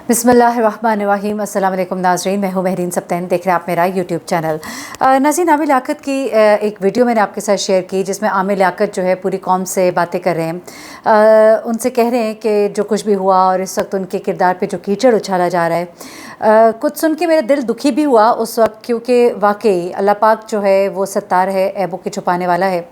बिस्मिल्लाहिर्रहमानिर्रहीम। अस्सलाम वालेकुम नाज़रीन, मैं हूँ महरीन सब्तैन, देख रहे हैं आप मेरा यूट्यूब चैनल। नाज़रीन, आमिर लियाकत की एक वीडियो मैंने आपके साथ शेयर की जिसमें आमिर लियाकत जो है पूरी कौम से बातें कर रहे हैं, उनसे कह रहे हैं कि जो कुछ भी हुआ और इस वक्त उनके किरदार पे जो कीचड़ उछाला जा रहा है, कुछ सुन के मेरा दिल दुखी भी हुआ उस वक्त, क्योंकि वाकई अल्लाह पाक जो है वो सत्तार है, ऐबों के छुपाने वाला है।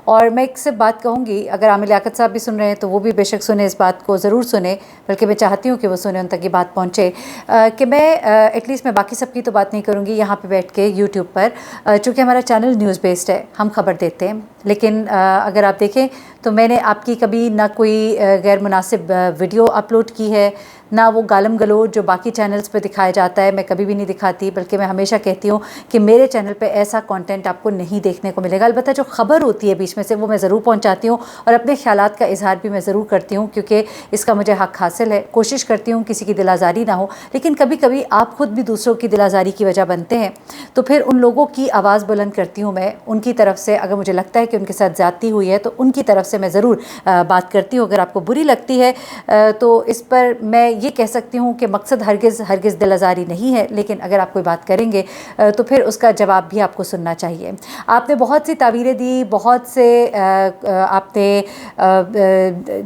और मैं एक सिर्फ बात कहूँगी, अगर आमिर लियाकत साहब भी सुन रहे हैं तो वो भी बेशक सुने, इस बात को ज़रूर सुने, बल्कि मैं चाहती हूँ कि वो सुने, उन तक ये बात पहुँचे। कि मैं एटलीस्ट मैं बाकी सबकी तो बात नहीं करूँगी यहाँ पे बैठ के यूट्यूब पर, चूँकि हमारा चैनल न्यूज़ बेस्ड है, हम खबर देते हैं। लेकिन अगर आप देखें तो मैंने आपकी कभी ना कोई गैर मुनासिब वीडियो अपलोड की है, ना वो गालम गलोच जो बाकी चैनल्स पे दिखाया जाता है, मैं कभी भी नहीं दिखाती। बल्कि मैं हमेशा कहती हूँ कि मेरे चैनल पे ऐसा कंटेंट आपको नहीं देखने को मिलेगा। अलबत्ता जो ख़बर होती है बीच में से वो मैं ज़रूर पहुँचाती हूँ और अपने ख़्यालात का इजहार भी मैं ज़रूर करती हूँ, क्योंकि इसका मुझे हक़ हासिल है। कोशिश करती हूँ किसी की दिल आज़ारी ना हो, लेकिन कभी कभी आप ख़ुद भी दूसरों की दिल आज़ारी की वजह बनते हैं, तो फिर उन लोगों की आवाज़ बुलंद करती हूँ मैं, उनकी तरफ से। अगर मुझे लगता है कि उनके साथ ज़्यादती हुई है तो उनकी तरफ से मैं ज़रूर बात करती हूँ। अगर आपको बुरी लगती है तो इस पर मैं ये कह सकती हूँ कि मकसद हरगिज़ दिल आज़ारी नहीं है, लेकिन अगर आप कोई बात करेंगे तो फिर उसका जवाब भी आपको सुनना चाहिए। आपने बहुत सी ताबीरें दी, बहुत से आपने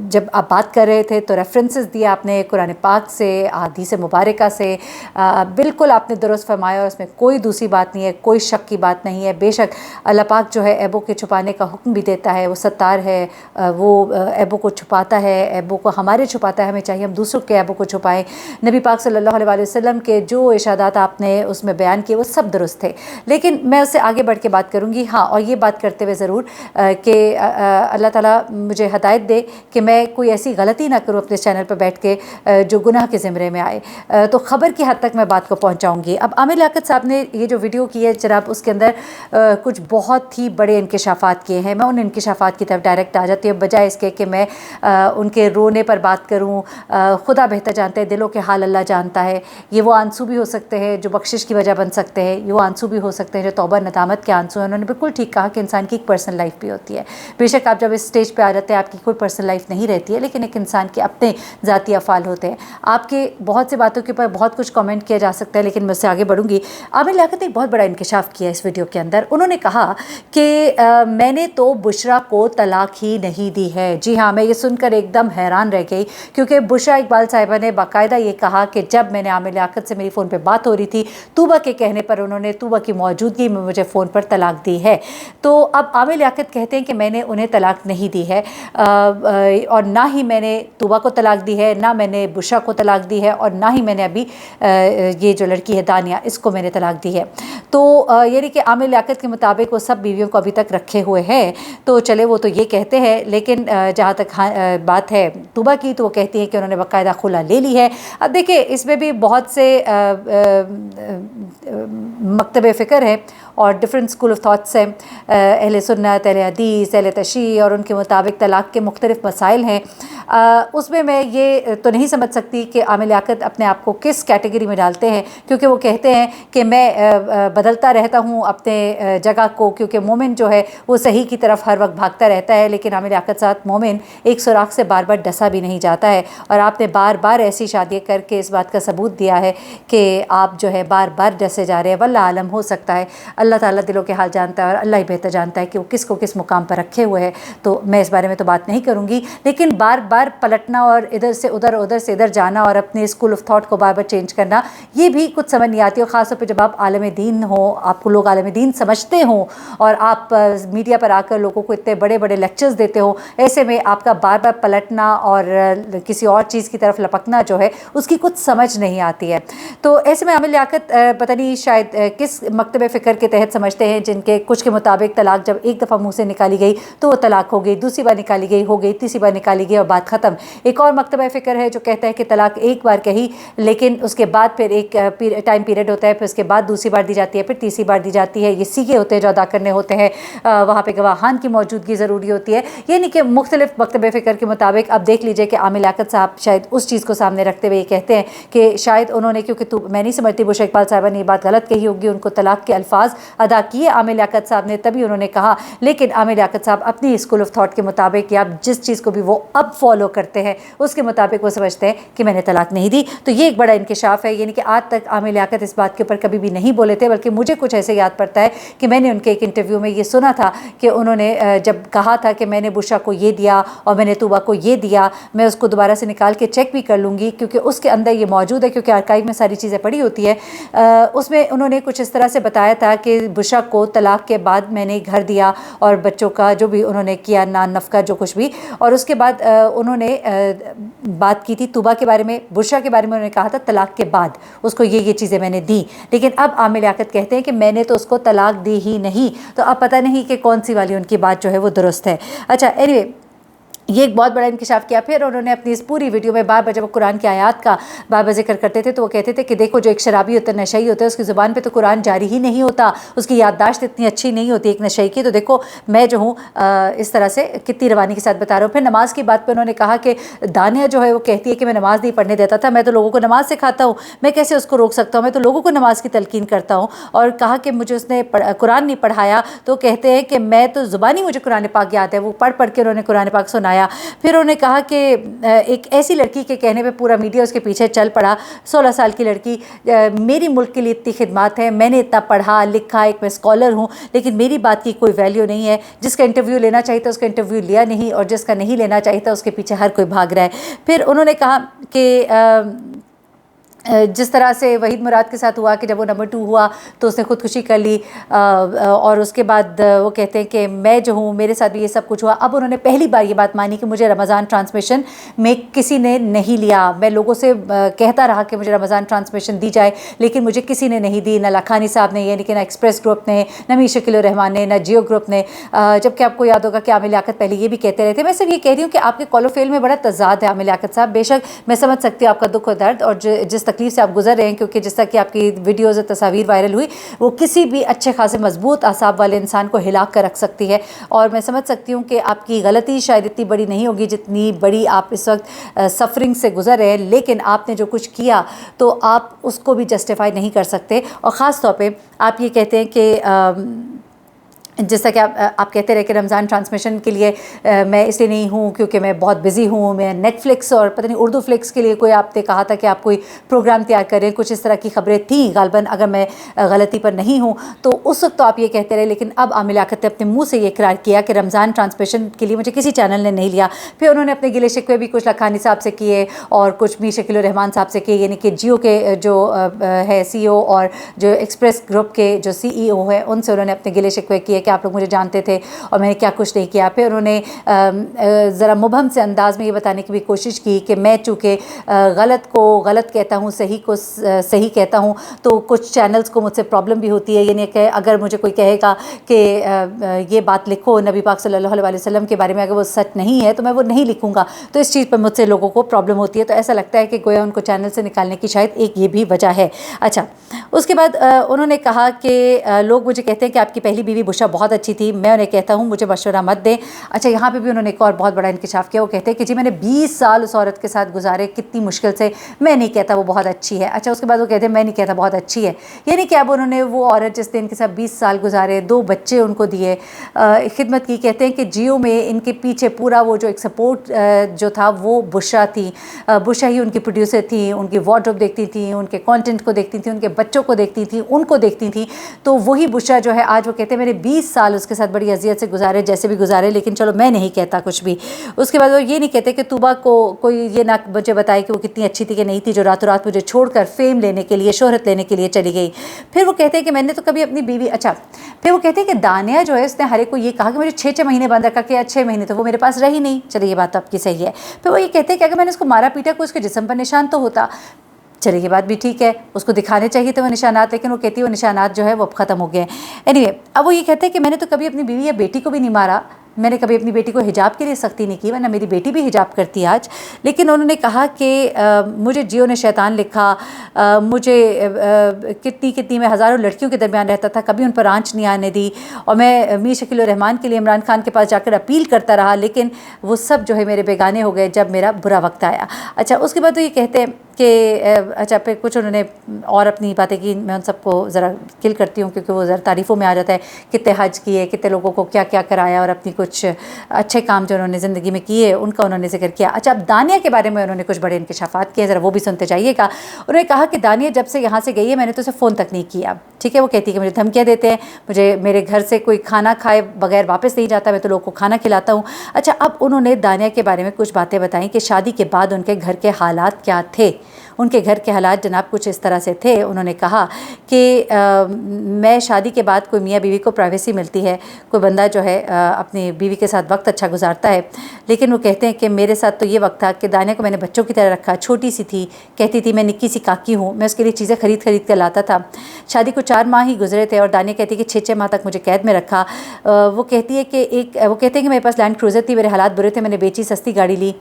जब आप बात कर रहे थे तो रेफरेंसेस दिए आपने कुरान पाक से, हदीस मुबारका से, बिल्कुल आपने दुरुस्त फरमाया और उसमें कोई दूसरी बात नहीं है, कोई शक की बात नहीं है। बेशक अल्लाह पाक जो है ऐबों के छुपाने का हुक्म भी देता है, वो सत्तार है, वो ऐबों को छुपाता है, ऐबों को हमारे छुपाता है, हमें चाहिए हम दूसरों के ऐबों को छुपाएं। नबी पाक सल्लल्लाहु अलैहि वसल्लम के जो इरशादात आपने उसमें बयान किए वो सब दुरुस्त थे, लेकिन मैं उससे आगे बढ़ के बात करूँगी। हाँ, और ये बात करते हुए ज़रूर कि अल्लाह ताला मुझे हदायत दे कि मैं कोई ऐसी गलती ना करूँ अपने चैनल पर बैठ के जो गुनाह के ज़िम्रे में आए, तो ख़बर की हद तक मैं बात को पहुँचाऊँगी। अब आमिर लियाकत साहब ने ये जो वीडियो की है जनाब, उसके अंदर कुछ बहुत ही बड़े इंकिशाफ़ात किए हैं। मैं उन इंकिशाफ़ात की तरफ डायरेक्ट आ जाती हूँ, बजाय इसके कि मैं उनके रोने पर बात करूँ। खुदा बेहतर जानते हैं, दिलों के हाल अल्लाह जानता है। ये वो आंसू भी हो सकते हैं जो बख्शिश की वजह बन सकते हैं, ये वो आंसू भी हो सकते हैं जो तौबा नदामत के आंसू हैं। उन्होंने बिल्कुल ठीक कहा कि इंसान की एक पर्सनल लाइफ भी होती है। बेशक आप जब इस स्टेज पे आ जाते हैं आपकी कोई पर्सनल लाइफ नहीं रहती है, लेकिन एक इंसान के अपने ज़ाती अफ़ाल होते हैं। आपके बहुत सी बातों के ऊपर बहुत कुछ कमेंट किया जा सकता है, लेकिन मैं उससे आगे बढ़ूँगी। आमिर लियाकत ने एक बहुत बड़ा इंकिशाफ किया इस वीडियो के अंदर। उन्होंने कहा कि मैंने तो बुशरा को तलाक ही नहीं दी है। जी हाँ, मैं ये सुनकर एकदम हैरान रह गई, क्योंकि बुशरा इकबाल साहिबा ने बाकायदा ये कहा कि जब मैंने आमिर लियाकत से मेरी फ़ोन पे बात हो रही थी, तूबा के कहने पर उन्होंने तूबा की मौजूदगी में मुझे फ़ोन पर तलाक दी है। तो अब आमिर लियाकत कहते हैं कि मैंने उन्हें तलाक नहीं दी है, और ना ही मैंने तूबा को तलाक दी है, ना मैंने बुशरा को तलाक दी है, और ना ही मैंने अभी ये जो लड़की है दानिया, इसको मैंने तलाक दी है। तो यानी कि आमिर लियाकत के मुताबिक वो सब बीवियों को अभी तक रखे हुए हैं। तो चले, वो तो ये कहते हैं, लेकिन जहाँ तक बात है तूबा की, तो वो कहती है कि उन्होंने बाकायदा खुला ले ली है। अब देखिए, इसमें भी बहुत से मकतब फ़िक्र है और डिफरेंट स्कूल ऑफ थाट्स हैं, अहले सुन्नत, अहले हदीस, अहले तशरीह, और उनके मुताबिक तलाक़ के मुख्तलिफ़ मसाइल हैं। उसमें मैं ये तो नहीं समझ सकती कि आमिर लियाकत अपने आप को किस कैटेगरी में डालते हैं, क्योंकि वो कहते हैं कि मैं बदलता रहता हूँ अपने जगह को, क्योंकि मोमिन जो है वो सही की तरफ हर वक्त भागता रहता है। लेकिन आमिर लियाकत साथ मोमिन एक सुराख से बार बार डसा भी नहीं जाता है, और आपने बार बार ऐसी शादियाँ करके इस बात का सबूत दिया है कि आप जो है बार बार डसे जा रहे हैं। वल्लाह आलम, हो सकता है अल्लाह ताला दिलों के हाल जानता है और अल्लाह ही बेहतर जानता है कि वो किसको किस मुकाम पर रखे हुए हैं। तो मैं इस बारे में तो बात नहीं करूँगी, लेकिन बार बार पलटना और इधर से उधर, उधर से इधर जाना और अपने स्कूल ऑफ थॉट को बार बार चेंज करना, ये भी कुछ समझ नहीं आती। और ख़ास तौर पर जब आप आलम दीन हो, आपको लोग आलम दीन समझते हो और आप मीडिया पर आकर लोगों को इतने बड़े बड़े लेक्चर्स देते हो, ऐसे में आपका बार बार पलटना और किसी और चीज़ की तरफ लपकना जो है उसकी कुछ समझ नहीं आती है। तो ऐसे में आमिर लियाकत पता नहीं शायद किस मकतब फ़िक्र के तहत समझते हैं, जिनके कुछ के मुताबिक तलाक जब एक दफ़ा मुँह से निकाली गई तो वो तलाक हो गई, दूसरी बार निकाली गई हो गई, तीसरी बार निकाली गई और बात ख़त्म। एक और मकतब फ़िक्र है जो कहता है कि तलाक एक बार कही, लेकिन उसके बाद फिर एक टाइम पीरियड होता है, फिर उसके बाद दूसरी बार दी जाती है, फिर तीसरी बार दी जाती है। ये सीखे होते हैं जो अदा करने होते हैं, वहाँ पर गवाहान की मौजूदगी ज़रूरी होती है। यानी कि मुख्तलिफ मकतब फ़िक्र के मुताबिक अब देख लीजिए कि आमिर लियाकत साहब शायद उस चीज़ को सामने रखते हुए ये कहते हैं कि शायद उन्होंने, क्योंकि मैं नहीं समझती बुशा इकबाल साहिबा ने ये बात गलत कही होगी, उनको तलाक के अल्फाज अदा किए आमिर लियाकत साहब ने, तभी उन्होंने कहा। लेकिन आमिर लियाकत साहब अपनी स्कूल ऑफ थॉट के मुताबिक, या जिस चीज़ को भी वो अब फॉलो करते हैं उसके मुताबिक वो समझते हैं कि मैंने तलाक नहीं दी। तो ये एक बड़ा इंकशाफ है, यानी कि आज तक आमिर लियाकत इस बात के ऊपर कभी भी नहीं बोले थे, बल्कि मुझे कुछ ऐसे याद पड़ता है कि मैंने उनके एक इंटरव्यू में ये सुना था कि उन्होंने जब कहा था कि मैंने बुशा को ये दिया और मैंने तूबा को ये दिया, मैं उसको दोबारा से निकाल के चेक भी कर लूँगी क्योंकि उसके अंदर ये मौजूद है, क्योंकि आर्काइव में सारी चीज़ें पड़ी होती है। उसमें उन्होंने कुछ इस तरह से बताया था कि बुशा को तलाक के बाद मैंने घर दिया और बच्चों का जो भी उन्होंने किया, नान नफ़का जो कुछ भी, और उसके बाद उन्होंने बात की थी तूबा के बारे में। बुशा के बारे में उन्होंने कहा था तलाक के बाद उसको ये चीज़ें मैंने दी, लेकिन अब आमिर लियाकत कहते हैं कि मैंने तो उसको तलाक दी ही नहीं। तो अब पता नहीं कि कौन सी वाली उनकी बात जो है वो दुरुस्त है। अच्छा, एनीवे, ये एक बहुत बड़ा इंकशाफ किया। फिर उन्होंने अपनी इस पूरी वीडियो में बार बार जब वो कुरान की आयत का बार बार जिक्र करते थे तो वो कहते थे कि देखो, जो एक शराबी होता है, नशई होता है, उसकी ज़ुबान पे तो कुरान जारी ही नहीं होता, उसकी याददाश्त इतनी अच्छी नहीं होती एक नशई की। तो देखो मैं जो हूँ इस तरह से कितनी रवानी के साथ बता रहा हूँ। फिर नमाज की बात पर उन्होंने कहा कि दानिया जो है वो कहती है कि मैं नमाज़ नहीं पढ़ने देता था, मैं तो लोगों को नमाज़ सिखाता हूँ, मैं कैसे उसको रोक सकता हूँ, मैं तो लोगों को नमाज़ की तलकीन करता हूँ। और कहा कि मुझे उसने कुरान नहीं पढ़ाया, तो कहते हैं कि मैं तो ज़ुबानी मुझे कुरान पाक याद है, वो पढ़ पढ़ के उन्होंने कुरान पाक सुनाया। फिर उन्होंने कहा कि एक ऐसी लड़की के कहने पे पूरा मीडिया उसके पीछे चल पड़ा, 16 साल की लड़की, मेरी मुल्क के लिए इतनी खिदमत है, मैंने इतना पढ़ा लिखा, एक मैं स्कॉलर हूँ, लेकिन मेरी बात की कोई वैल्यू नहीं है। जिसका इंटरव्यू लेना चाहिए था उसका इंटरव्यू लिया नहीं, और जिसका नहीं लेना चाहिए था उसके पीछे हर कोई भाग रहा है। फिर उन्होंने कहा कि जिस तरह से वहीद मुराद के साथ हुआ कि जब वो नंबर 2 हुआ तो उसने खुदकुशी कर ली, और उसके बाद वो कहते हैं कि मैं जो हूँ मेरे साथ भी ये सब कुछ हुआ। अब उन्होंने पहली बार ये बात मानी कि मुझे रमज़ान ट्रांसमिशन में किसी ने नहीं लिया। मैं लोगों से कहता रहा कि मुझे रमज़ान ट्रांसमिशन दी जाए, लेकिन मुझे किसी ने नहीं दी, ना लखानी साहब ने, यानी कि ना एक्सप्रेस ग्रुप ने, ना मीर शकील रहमान ने, ना जियो ग्रुप ने। जबकि आपको याद होगा कि आमिर लियाकत पहले ये भी कहते रहे थे। मैं सिर्फ ये कह रही हूँ कि आपके कॉलो फेल में बड़ा तज़ाद है आमिर लियाकत साहब। बेशक मैं समझ सकती हूँ आपका दुख और दर्द और जिस तकलीफ से आप गुजर रहे हैं, क्योंकि जिस तरह की आपकी वीडियोज़ और तस्वीर वायरल हुई वो किसी भी अच्छे खासे मजबूत आसाब वाले इंसान को हिला कर रख सकती है। और मैं समझ सकती हूँ कि आपकी गलती शायद इतनी बड़ी नहीं होगी जितनी बड़ी आप इस वक्त सफरिंग से गुजर रहे हैं, लेकिन आपने जो कुछ किया तो आप उसको भी जस्टिफाई नहीं कर सकते। और ख़ास तौर पे आप ये कहते हैं कि जैसा कि आप कहते रहे कि रमज़ान ट्रांसमिशन के लिए मैं इसलिए नहीं हूँ क्योंकि मैं बहुत बिज़ी हूँ, मैं नेटफ्लिक्स और पता नहीं उर्दू फ्लिक्स के लिए कोई आपने कहा था कि आप कोई प्रोग्राम तैयार करें, कुछ इस तरह की खबरें थी गालबन, अगर मैं गलती पर नहीं हूँ तो उस वक्त तो आप ये कहते रहे। लेकिन अब आमिर लियाकत ने अपने मुँह से ये इकरार किया कि रमज़ान ट्रांसमिशन के लिए मुझे किसी चैनल ने नहीं लिया। फिर उन्होंने अपने गिले शिकवे भी कुछ लखानी साहब से किए और कुछ मीर शकील रहमान साहब से किए, यानी कि जियो के जो है CEO और जो एक्सप्रेस ग्रुप के जो CEO है उनसे उन्होंने अपने गिले शिकवे किए कि आप लोग मुझे जानते थे और मैंने क्या कुछ नहीं किया। फिर उन्होंने ज़रा मुबहम से अंदाज़ में ये बताने की भी कोशिश की कि मैं चूँकि गलत को गलत कहता हूँ, सही को सही कहता हूँ, तो कुछ चैनल्स को मुझसे प्रॉब्लम भी होती है। यानी कि अगर मुझे कोई कहेगा कि ये बात लिखो नबी पाक सल्लल्लाहु अलैहि वसल्लम के बारे में, अगर वो सच नहीं है तो मैं वो नहीं लिखूँगा, तो इस चीज़ पर मुझसे लोगों को प्रॉब्लम होती है। तो ऐसा लगता है कि गोया उनको चैनल से निकालने की शायद एक ये भी वजह है। अच्छा, उसके बाद उन्होंने कहा कि लोग मुझे कहते हैं कि आपकी पहली बीवी बुशा बहुत अच्छी थी, मैं उन्हें कहता हूँ मुझे मशवरा मत दें। अच्छा, यहाँ पे भी उन्होंने एक और बहुत बड़ा इंकशाफ किया। वो कहते हैं कि जी मैंने 20 साल उस औरत के साथ गुजारे कितनी मुश्किल से, मैं नहीं कहता वो बहुत अच्छी है। अच्छा, उसके बाद वो कहते हैं मैं नहीं कहता बहुत अच्छी है, यानी कि अब उन्होंने वो औरत जिसने इनके साथ 20 साल गुजारे, 2 बच्चे उनको दिए, खिदमत की, कहते हैं कि जियो में इनके पीछे पूरा वो जो एक सपोर्ट जो था वो बुशा थी, बुशा ही उनकी प्रोड्यूसर थी, उनकी वार्डरोब देखती थी, उनके कंटेंट को देखती थी, उनके बच्चों को देखती थी, उनको देखती थी। तो वही बुशा जो है आज वो कहते हैं मैंने 20 साल उसके साथ बड़ी अजियत से गुजारे, जैसे भी गुजारे, लेकिन चलो मैं नहीं कहता कुछ भी। उसके बाद वो ये नहीं कहते कि तूबा को कोई ये ना मुझे बताए कि वो कितनी अच्छी थी कि नहीं थी जो रातों रात मुझे छोड़कर फेम लेने के लिए, शोहरत लेने के लिए चली गई। फिर वो कहते हैं कि मैंने तो कभी अपनी बीवी, अच्छा फिर वो कहते हैं कि दानिया जो है उसने हर एक को ये कहा कि मुझे 6-6 महीने बंद रखा कि 6 महीने तो वो मेरे पास रही नहीं। चलिए ये बात तो आपकी सही है। फिर वो ये कहते हैं कि अगर मैंने उसको मारा पीटा कोई उसके जिस्म पर निशान तो होता, चलिए ये बात भी ठीक है, उसको दिखाने चाहिए थे वो निशानात, लेकिन वो कहती है वो निशानात जो है वो अब ख़त्म हो गए हैं। एनीवे, अब वो ये कहते हैं कि मैंने तो कभी अपनी बीवी या बेटी को भी नहीं मारा, میں نے کبھی اپنی بیٹی کو حجاب کے لیے سختی نہیں کی، ورنہ میری بیٹی بھی حجاب کرتی ہے آج، لیکن انہوں نے کہا کہ مجھے جیو نے شیطان لکھا، مجھے کتنی میں ہزاروں لڑکیوں کے درمیان رہتا تھا، کبھی ان پر آنچ نہیں آنے دی، اور میں میر شکیل الرحمان کے لیے عمران خان کے پاس جا کر اپیل کرتا رہا، لیکن وہ سب جو ہے میرے بیگانے ہو گئے جب میرا برا وقت آیا۔ اچھا، اس کے بعد تو یہ کہتے ہیں کہ اچھا پھر کچھ انہوں نے اور اپنی باتیں کی، میں ان سب کو ذرا کل کرتی ہوں کیونکہ وہ ذرا تعریفوں میں آ جاتا ہے، کتنے حج کیے، کتنے لوگوں کو کیا کیا کرایا، اور اپنی کچھ اچھے کام جو انہوں نے زندگی میں کیے ان کا انہوں نے ذکر کیا۔ اچھا، اب دانیہ کے بارے میں انہوں نے کچھ بڑے انکشافات کیے، ذرا وہ بھی سنتے جائیے گا۔ انہوں نے کہا کہ دانیہ جب سے یہاں سے گئی ہے میں نے تو اسے فون تک نہیں کیا، ٹھیک ہے، وہ کہتی ہے کہ مجھے دھمکیاں دیتے ہیں، مجھے میرے گھر سے کوئی کھانا کھائے بغیر واپس نہیں جاتا، میں تو لوگوں کو کھانا کھلاتا ہوں۔ اچھا، اب انہوں نے دانیہ کے بارے میں کچھ باتیں بتائیں کہ شادی کے بعد ان کے گھر کے حالات کیا تھے۔ ان کے گھر کے حالات جناب کچھ اس طرح سے تھے، انہوں نے کہا کہ میں شادی کے بعد کوئی میاں بیوی کو پرائیویسی ملتی ہے، کوئی بندہ جو ہے اپنی بیوی کے ساتھ وقت اچھا گزارتا ہے، لیکن وہ کہتے ہیں کہ میرے ساتھ تو یہ وقت تھا کہ دانیہ کو میں نے بچوں کی طرح رکھا، چھوٹی سی تھی، کہتی تھی میں نکی سی کاکی ہوں، میں اس کے لیے چیزیں خرید کر لاتا تھا۔ شادی کو 4 ماہ ہی گزرے تھے اور دانیہ کہتی ہے کہ 6 ماہ تک مجھے قید میں رکھا۔ وہ کہتی ہے کہ وہ کہتے ہیں کہ میرے پاس لینڈ کروزر تھی، میرے حالات برے تھے، میں نے بیچی، سستی گاڑی لی۔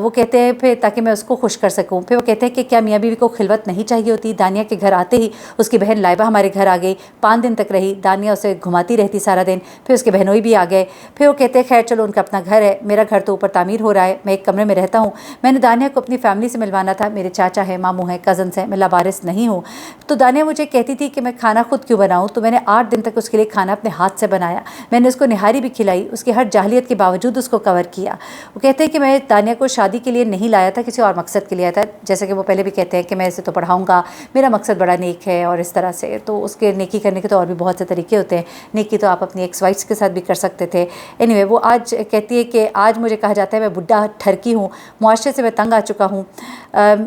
وہ کہتے ہیں پھر تاکہ میں اس کو خوش کر سکوں۔ پھر وہ کہتے ہیں کہ کیا میاں بیوی کو خلوت نہیں چاہیے ہوتی؟ دانیہ کے گھر آتے ہی اس کی بہن لائبہ ہمارے گھر آ گئی، 5 دن تک رہی، دانیہ اسے گھماتی رہتی سارا دن، پھر اس کے بہنوئی بھی آ گئے۔ پھر وہ کہتے ہیں خیر چلو ان کا اپنا گھر ہے، میرا گھر تو اوپر تعمیر ہو رہا ہے، میں ایک کمرے میں رہتا ہوں، میں نے دانیہ کو اپنی فیملی سے ملوانا تھا، میرے چاچا ہے، ماموں ہیں، کزنس ہیں، میں لاوارث نہیں ہوں۔ تو دانیہ مجھے کہتی تھی کہ میں کھانا خود کیوں بناؤں، تو میں نے 8 دن تک اس کے لیے کھانا اپنے ہاتھ سے بنایا، میں نے اس کو نہاری بھی کھلائی، اس کی ہر جاہلیت کے باوجود اس کو کور کیا۔ وہ کہتے ہیں کہ میں دانیہ کو شادی کے لیے نہیں لایا تھا، کسی اور مقصد کے لیے آیا تھا، جیسے کہ وہ پہلے بھی کہتے ہیں کہ میں اسے تو پڑھاؤں گا، میرا مقصد بڑا نیک ہے، اور اس طرح سے تو اس کے نیکی کرنے کے تو اور بھی بہت سے طریقے ہوتے ہیں، نیکی تو آپ اپنی ایکس وائفس کے ساتھ بھی کر سکتے تھے۔ اینی وہ آج کہتی ہے کہ آج مجھے کہا جاتا ہے میں بڈھا ٹھرکی ہوں، معاشرے سے میں تنگ آ چکا ہوں۔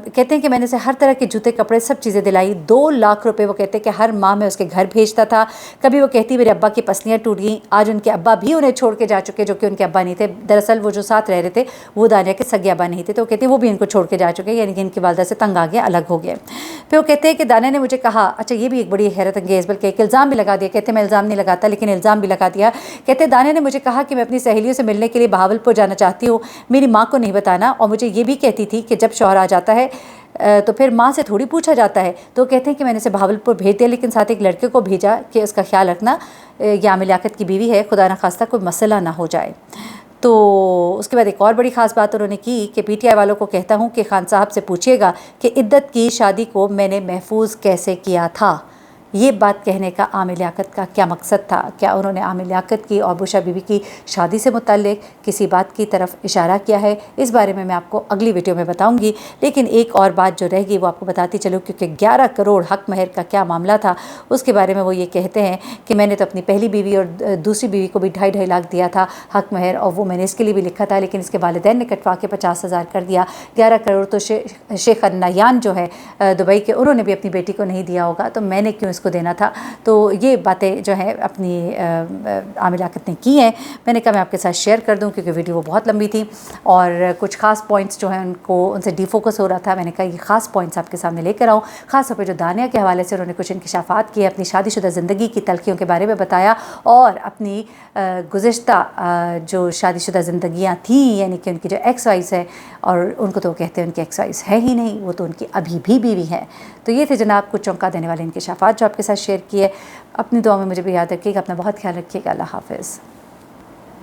کہتے ہیں کہ میں نے اسے ہر طرح کے جوتے کپڑے سب چیزیں دلائی، 2 لاکھ روپے وہ کہتے ہیں کہ ہر ماہ میں اس کے گھر بھیجتا تھا۔ کبھی وہ کہتی میرے ابا کی پسلیاں ٹوٹ گئیں، آج ان کے ابا بھی انہیں چھوڑ کے جا چکے جو کہ ان کے ابا نہیں تھے، دراصل وہ جو ساتھ رہ رہے تھے وہ دانیہ کے سگے ابا نہیں تھے، تو وہ کہتے ہیں وہ بھی ان کو چھوڑ کے جا چکے، یعنی کہ ان کی والدہ سے تنگ آ گیا، الگ ہو گئے۔ پھر وہ کہتے ہیں کہ دانیہ نے مجھے کہا، اچھا یہ بھی ایک بڑی حیرت انگیز بلکہ ایک الزام بھی لگا دیا، کہتے میں الزام نہیں لگاتا لیکن الزام بھی لگا دیا، کہتے دانیہ نے مجھے کہا کہ میں اپنی سہیلیوں سے ملنے کے لیے بہاولپور جانا چاہتی ہوں، میری ماں کو نہیں بتانا، اور مجھے یہ بھی کہتی تھی کہ جب شوہر آ جاتا ہے تو پھر ماں سے تھوڑی پوچھا جاتا ہے۔ تو کہتے ہیں کہ میں نے اسے بہاولپور بھیج دیا، لیکن ساتھ ایک لڑکے کو بھیجا کہ اس کا خیال رکھنا، یہ عامر لیاقت کی بیوی ہے، خدا نخواستہ کوئی مسئلہ نہ ہو جائے۔ تو اس کے بعد ایک اور بڑی خاص بات انہوں نے کی کہ پی ٹی آئی والوں کو کہتا ہوں کہ خان صاحب سے پوچھیے گا کہ عدت کی شادی کو میں نے محفوظ کیسے کیا تھا۔ یہ بات کہنے کا عامر لیاقت کا کیا مقصد تھا؟ کیا انہوں نے عامر لیاقت کی اور بشرا بی بی کی شادی سے متعلق کسی بات کی طرف اشارہ کیا ہے؟ اس بارے میں آپ کو اگلی ویڈیو میں بتاؤں گی، لیکن ایک اور بات جو رہ گئی وہ آپ کو بتاتی چلوں، کیونکہ 11 کروڑ حق مہر کا کیا معاملہ تھا اس کے بارے میں وہ یہ کہتے ہیں کہ میں نے تو اپنی پہلی بیوی اور دوسری بیوی کو بھی 2.5 لاکھ دیا تھا حق مہر، اور وہ میں نے اس کے لیے بھی لکھا تھا، لیکن اس کے والدین نے کٹوا کے 50,000 کر دیا۔ 11 کروڑ تو شیخ النیان جو ہے دبئی کے، انہوں نے بھی اپنی بیٹی کو نہیں دیا ہوگا، تو میں نے کیوں اس کو دینا تھا؟ تو یہ باتیں جو ہیں اپنی عامر لیاقت نے کی ہیں، میں نے کہا میں آپ کے ساتھ شیئر کر دوں کیونکہ ویڈیو وہ بہت لمبی تھی اور کچھ خاص پوائنٹس جو ہیں ان سے ڈی فوکس ہو رہا تھا، میں نے کہا یہ خاص پوائنٹس آپ کے سامنے لے کر آؤں، خاص طور پہ جو دانیہ کے حوالے سے انہوں نے کچھ انکشافات کیے، اپنی شادی شدہ زندگی کی تلخیوں کے بارے میں بتایا، اور اپنی گزشتہ جو شادی شدہ زندگیاں تھیں، یعنی کہ ان کی جو ایکس وائز ہے، اور ان کو تو وہ کہتے ہیں ان کی ایکس وائز ہے ہی نہیں، وہ تو ان کی ابھی بھی بیوی ہے۔ تو یہ تھے جناب کچھ چونکا دینے والے انکشافات جو آپ کے ساتھ شیئر کیے۔ اپنی دعا میں مجھے بھی یاد رکھیے گا، اپنا بہت خیال رکھیے گا، اللہ حافظ۔